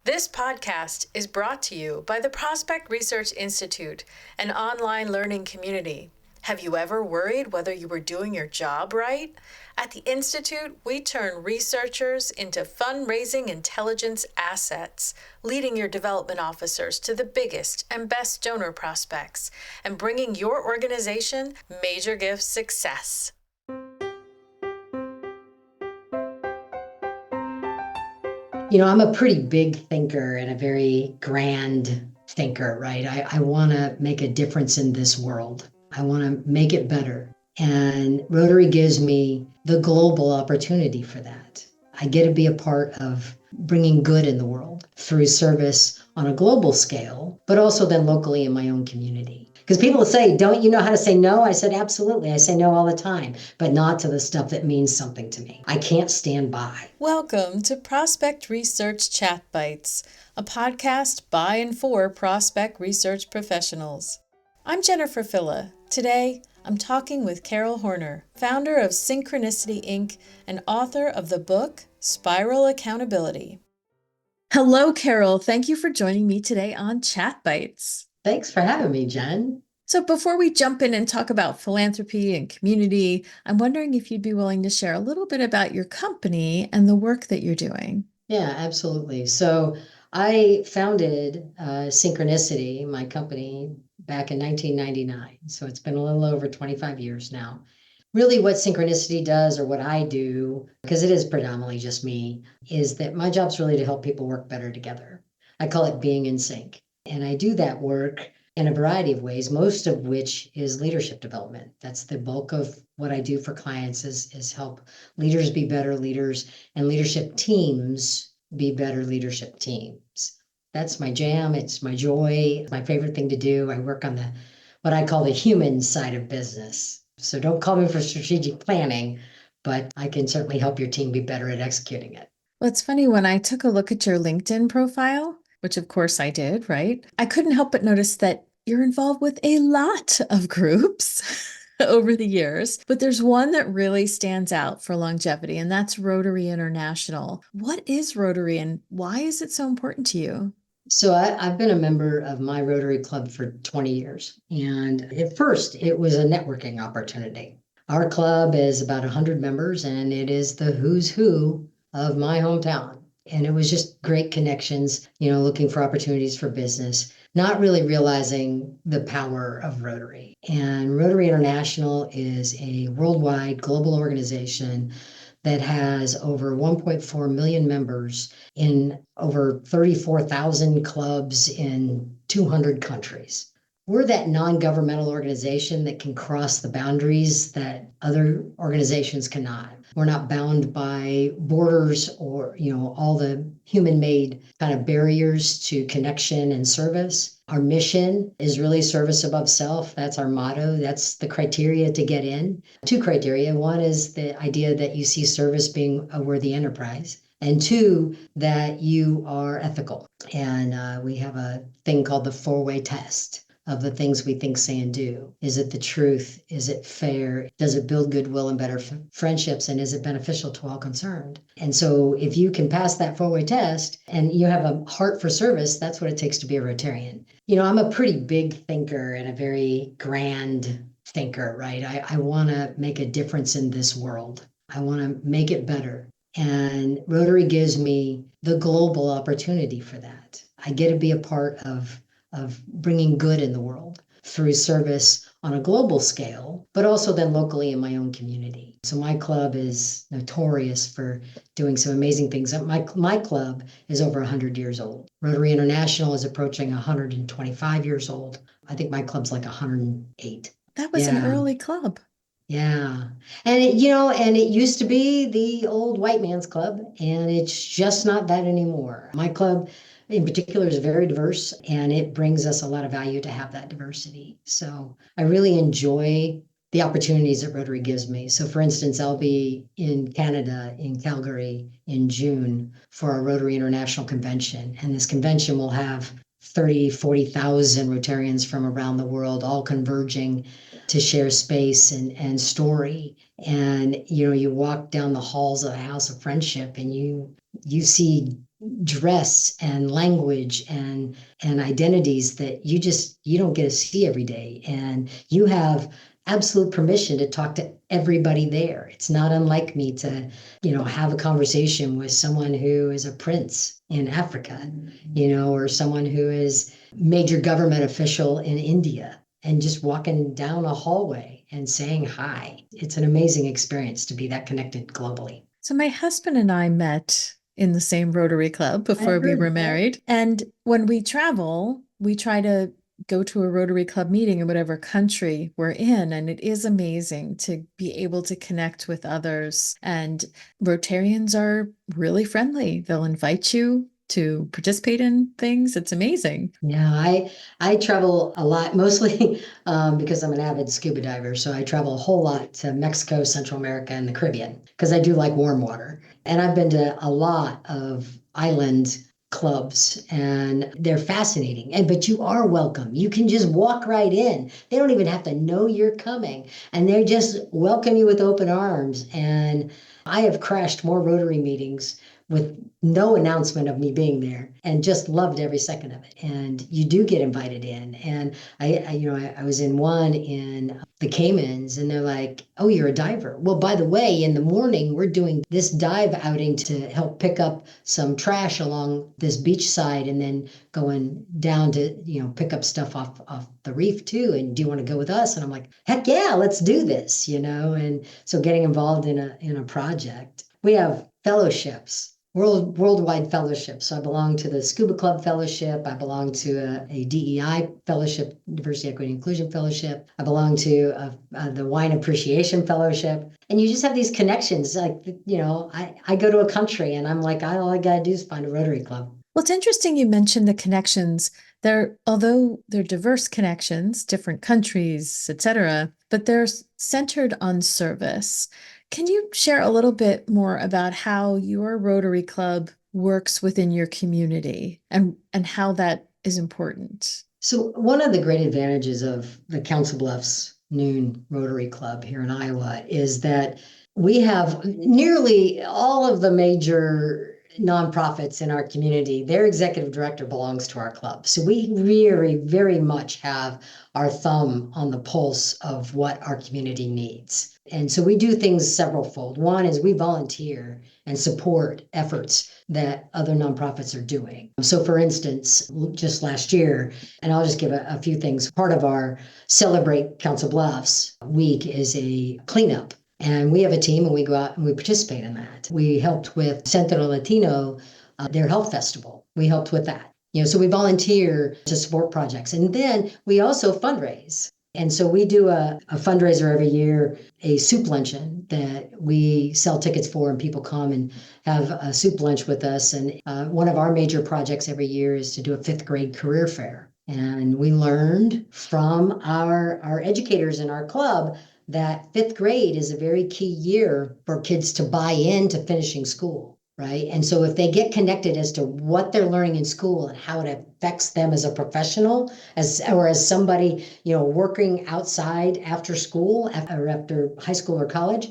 This podcast is brought to you by the Prospect Research Institute, an online learning community. Have you ever worried whether you were doing your job right? At the Institute, we turn researchers into fundraising intelligence assets, leading your development officers to the biggest and best donor prospects, and bringing your organization major gift success. I'm a pretty big thinker and a very grand thinker, right? I want to make a difference in this world. I want to make it better. And Rotary gives me the global opportunity for that. I get to be a part of bringing good in the world through service on a global scale, but also then locally in my own community. Because people say, don't you know how to say no? I said, absolutely. I say no all the time, but not to the stuff that means something to me. I can't stand by. Welcome to Prospect Research Chat Bites, a podcast by and for prospect research professionals. I'm Jennifer Filla. Today, I'm talking with Carol Horner, founder of Synchronicity Inc. and author of the book Spiral Accountability. Hello, Carol. Thank you for joining me today on Chat Bites. Thanks for having me, Jen. So before we jump in and talk about philanthropy and community, I'm wondering if you'd be willing to share a little bit about your company and the work that you're doing. Yeah, absolutely. So I founded Synchronicity, my company, back in 1999. So it's been a little over 25 years now. Really what Synchronicity does, or what I do, because it is predominantly just me, is that my job's really to help people work better together. I call it being in sync. And I do that work in a variety of ways, most of which is leadership development. That's the bulk of what I do for clients is help leaders be better leaders and leadership teams be better leadership teams. That's my jam. It's my joy. It's my favorite thing to do. I work on what I call the human side of business. So don't call me for strategic planning, but I can certainly help your team be better at executing it. Well, it's funny, when I took a look at your LinkedIn profile, which of course I did, right? I couldn't help but notice that you're involved with a lot of groups over the years, but there's one that really stands out for longevity, and that's Rotary International. What is Rotary and why is it so important to you? So I've been a member of my Rotary Club for 20 years. And at first, it was a networking opportunity. Our club is about 100 members, and it is the who's who of my hometown. And it was just great connections, looking for opportunities for business, not really realizing the power of Rotary. And Rotary International is a worldwide global organization that has over 1.4 million members in over 34,000 clubs in 200 countries. We're that non-governmental organization that can cross the boundaries that other organizations cannot. We're not bound by borders or, all the human-made kind of barriers to connection and service. Our mission is really service above self. That's our motto. That's the criteria to get in. Two criteria. One is the idea that you see service being a worthy enterprise. And two, that you are ethical. And we have a thing called the four-way test of the things we think, say, and do. Is it the truth? Is it fair? Does it build goodwill and better friendships? And is it beneficial to all concerned? And so if you can pass that four-way test and you have a heart for service, that's what it takes to be a Rotarian. I'm a pretty big thinker and a very grand thinker, right? I want to make a difference in this world. I want to make it better. And Rotary gives me the global opportunity for that. I get to be a part of bringing good in the world through service on a global scale, but also then locally in my own community. So my club is notorious for doing some amazing things. My club is over 100 years old. Rotary International is approaching 125 years old. I think my club's like 108. That was an early club. Yeah. And it used to be the old white man's club, and it's just not that anymore. My club in particular is very diverse, and it brings us a lot of value to have that diversity. So I really enjoy the opportunities that Rotary gives me. So for instance, I'll be in Canada, in Calgary, in June for our Rotary International Convention. And this convention will have 40,000 Rotarians from around the world all converging to share space and story. And, you walk down the halls of the House of Friendship and you see dress and language and identities that you don't get to see every day, and you have absolute permission to talk to everybody there. It's not unlike me to have a conversation with someone who is a prince in Africa, or someone who is major government official in India, and just walking down a hallway and saying hi. It's an amazing experience to be that connected globally. So my husband and I met in the same Rotary Club I before we heard were that. married. And when we travel, we try to go to a Rotary Club meeting in whatever country we're in. And it is amazing to be able to connect with others. And Rotarians are really friendly. They'll invite you to participate in things. It's amazing. Yeah, I travel a lot, mostly because I'm an avid scuba diver. So I travel a whole lot to Mexico, Central America, and the Caribbean because I do like warm water. And I've been to a lot of island clubs, and they're fascinating. And but you are welcome. You can just walk right in. They don't even have to know you're coming, and they just welcome you with open arms. And I have crashed more Rotary meetings with no announcement of me being there, and just loved every second of it. And you do get invited in. And I was in one in the Caymans, and they're like, "Oh, you're a diver. Well, by the way, in the morning, we're doing this dive outing to help pick up some trash along this beach side, and then going down to, pick up stuff off the reef too. And do you want to go with us?" And I'm like, "Heck yeah, let's do this, And so getting involved in a project. We have fellowships, worldwide fellowships. So I belong to the Scuba Club Fellowship. I belong to a DEI fellowship, Diversity, Equity, Inclusion Fellowship. I belong to the Wine Appreciation Fellowship. And you just have these connections. Like, I go to a country and I'm like, all I got to do is find a Rotary Club. Well, it's interesting you mentioned the connections. Although they're diverse connections, different countries, etc., but they're centered on service. Can you share a little bit more about how your Rotary Club works within your community and how that is important? So one of the great advantages of the Council Bluffs Noon Rotary Club here in Iowa is that we have nearly all of the major nonprofits in our community. Their executive director belongs to our club. So we very, very much have our thumb on the pulse of what our community needs. And so we do things several fold. One is we volunteer and support efforts that other nonprofits are doing. So for instance, just last year, and I'll just give a few things. Part of our Celebrate Council Bluffs week is a cleanup. And we have a team and we go out and we participate in that. We helped with Centro Latino, their health festival. We helped with that. So we volunteer to support projects. And then we also fundraise. And so we do a fundraiser every year, a soup luncheon that we sell tickets for, and people come and have a soup lunch with us. And one of our major projects every year is to do a fifth grade career fair. And we learned from our educators in our club that fifth grade is a very key year for kids to buy into finishing school, right? And so if they get connected as to what they're learning in school and how it affects them as a professional, or as somebody, working outside after school or after high school or college.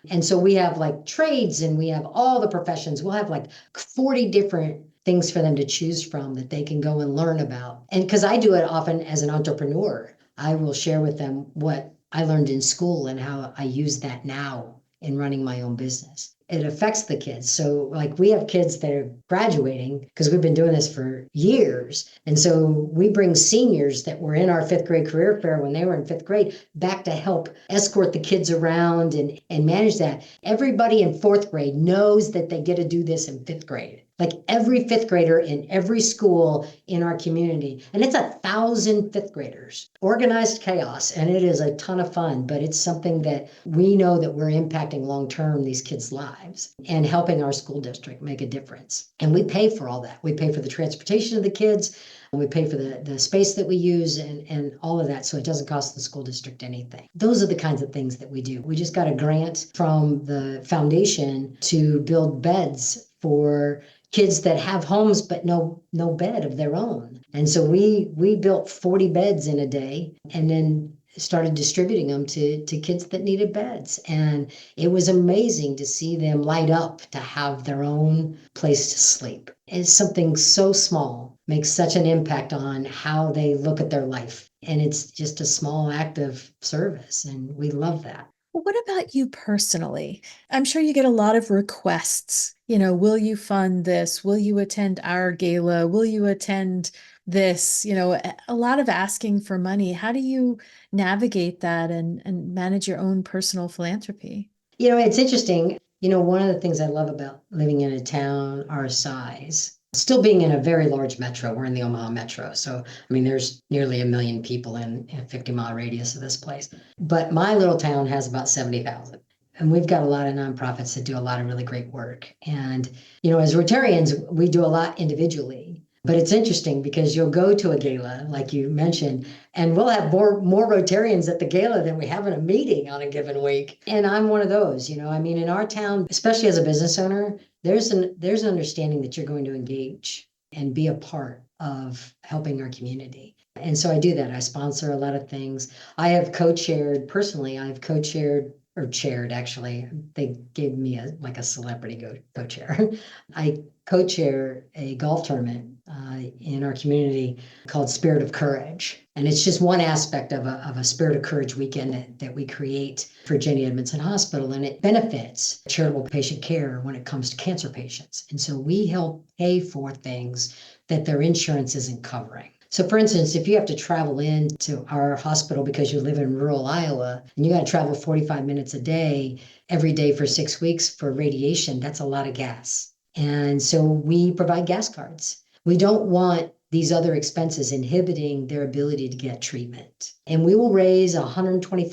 And so we have like trades and we have all the professions. We'll have like 40 different things for them to choose from that they can go and learn about. And because I do it often as an entrepreneur, I will share with them what I learned in school and how I use that now in running my own business. It affects the kids. So like we have kids that are graduating because we've been doing this for years. And so we bring seniors that were in our fifth grade career fair when they were in fifth grade back to help escort the kids around and manage that. Everybody in fourth grade knows that they get to do this in fifth grade. Like every fifth grader in every school in our community. And it's 1,000 fifth graders. Organized chaos. And it is a ton of fun, but it's something that we know that we're impacting long-term these kids' lives and helping our school district make a difference. And we pay for all that. We pay for the transportation of the kids. And we pay for the space that we use and all of that, so it doesn't cost the school district anything. Those are the kinds of things that we do. We just got a grant from the foundation to build beds for kids that have homes but no bed of their own. And so we built 40 beds in a day, and then started distributing them to kids that needed beds. And it was amazing to see them light up to have their own place to sleep. It's something so small, makes such an impact on how they look at their life. And it's just a small act of service. And we love that. Well, what about you personally? I'm sure you get a lot of requests. Will you fund this? Will you attend our gala? Will you attend this? A lot of asking for money. How do you navigate that and manage your own personal philanthropy? It's interesting. One of the things I love about living in a town our size, still being in a very large metro, we're in the Omaha metro. So, I mean, there's nearly 1 million people in a 50-mile radius of this place. But my little town has about 70,000. And we've got a lot of nonprofits that do a lot of really great work. And, as Rotarians, we do a lot individually. But it's interesting because you'll go to a gala, like you mentioned, and we'll have more Rotarians at the gala than we have in a meeting on a given week. And I'm one of those, I mean, in our town, especially as a business owner, there's an understanding that you're going to engage and be a part of helping our community. And so I do that. I sponsor a lot of things. I have personally, I've co-chaired or chaired, actually. They gave me like a celebrity co-chair. I co-chair a golf tournament in our community called Spirit of Courage. And it's just one aspect of a Spirit of Courage weekend that we create for Jenny Edmondson Hospital. And it benefits charitable patient care when it comes to cancer patients. And so we help pay for things that their insurance isn't covering. So for instance, if you have to travel into our hospital because you live in rural Iowa and you got to travel 45 minutes a day, every day for 6 weeks for radiation, that's a lot of gas. And so we provide gas cards. We don't want these other expenses inhibiting their ability to get treatment. And we will raise $125,000,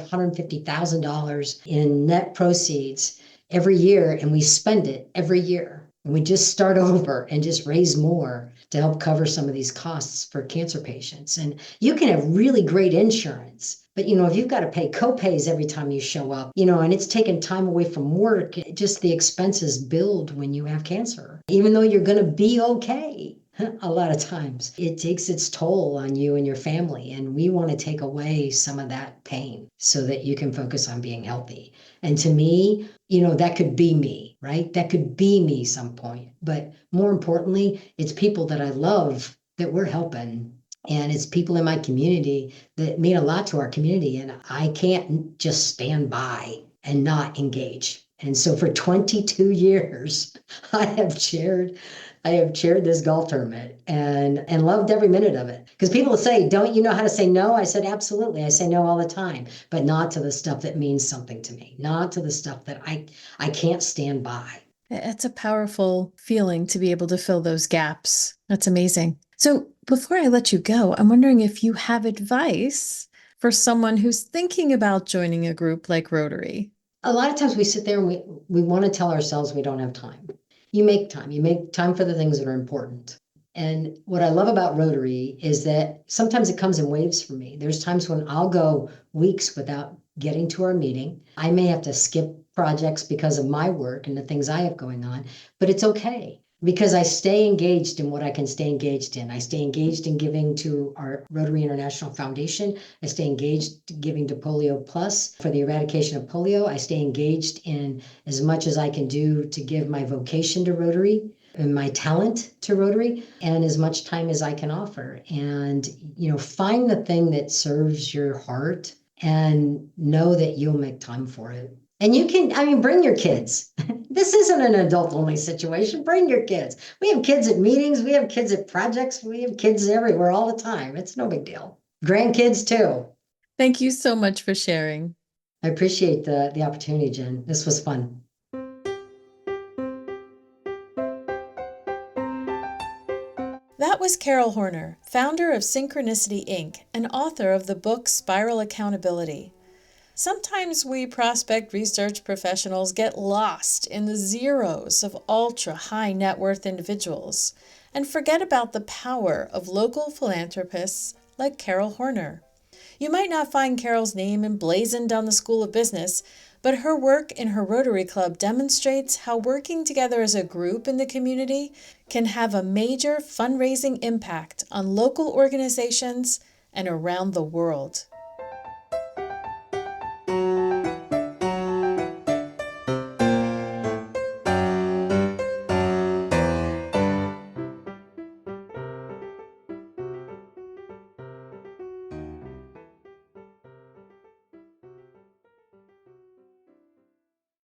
$150,000 in net proceeds every year, and we spend it every year. And we just start over and just raise more to help cover some of these costs for cancer patients. And you can have really great insurance, but if you've got to pay co-pays every time you show up, and it's taking time away from work, just the expenses build when you have cancer, even though you're going to be okay. A lot of times it takes its toll on you and your family. And we want to take away some of that pain so that you can focus on being healthy. And to me, that could be me, right? That could be me some point. But more importantly, it's people that I love that we're helping. And it's people in my community that mean a lot to our community. And I can't just stand by and not engage. And so for 22 years, I have chaired this golf tournament and loved every minute of it. Because people say, don't you know how to say no? I said, absolutely. I say no all the time, but not to the stuff that means something to me, not to the stuff that I can't stand by. It's a powerful feeling to be able to fill those gaps. That's amazing. So before I let you go, I'm wondering if you have advice for someone who's thinking about joining a group like Rotary. A lot of times we sit there and we want to tell ourselves we don't have time. You make time for the things that are important. And what I love about Rotary is that sometimes it comes in waves for me. There's times when I'll go weeks without getting to our meeting. I may have to skip projects because of my work and the things I have going on, but it's okay because I stay engaged in what I can stay engaged in. I stay engaged in giving to our Rotary International Foundation. I stay engaged giving to Polio Plus for the eradication of polio. I stay engaged in as much as I can do to give my vocation to Rotary and my talent to Rotary and as much time as I can offer. And, find the thing that serves your heart and know that you'll make time for it. And you can, bring your kids. This isn't an adult-only situation. Bring your kids. We have kids at meetings. We have kids at projects. We have kids everywhere all the time. It's no big deal. Grandkids, too. Thank you so much for sharing. I appreciate the opportunity, Jen. This was fun. That was Carol Horner, founder of Synchronicity Inc. and author of the book Spiral Accountability. Sometimes we prospect research professionals get lost in the zeros of ultra-high net worth individuals and forget about the power of local philanthropists like Carol Horner. You might not find Carol's name emblazoned on the School of Business, but her work in her Rotary Club demonstrates how working together as a group in the community can have a major fundraising impact on local organizations and around the world.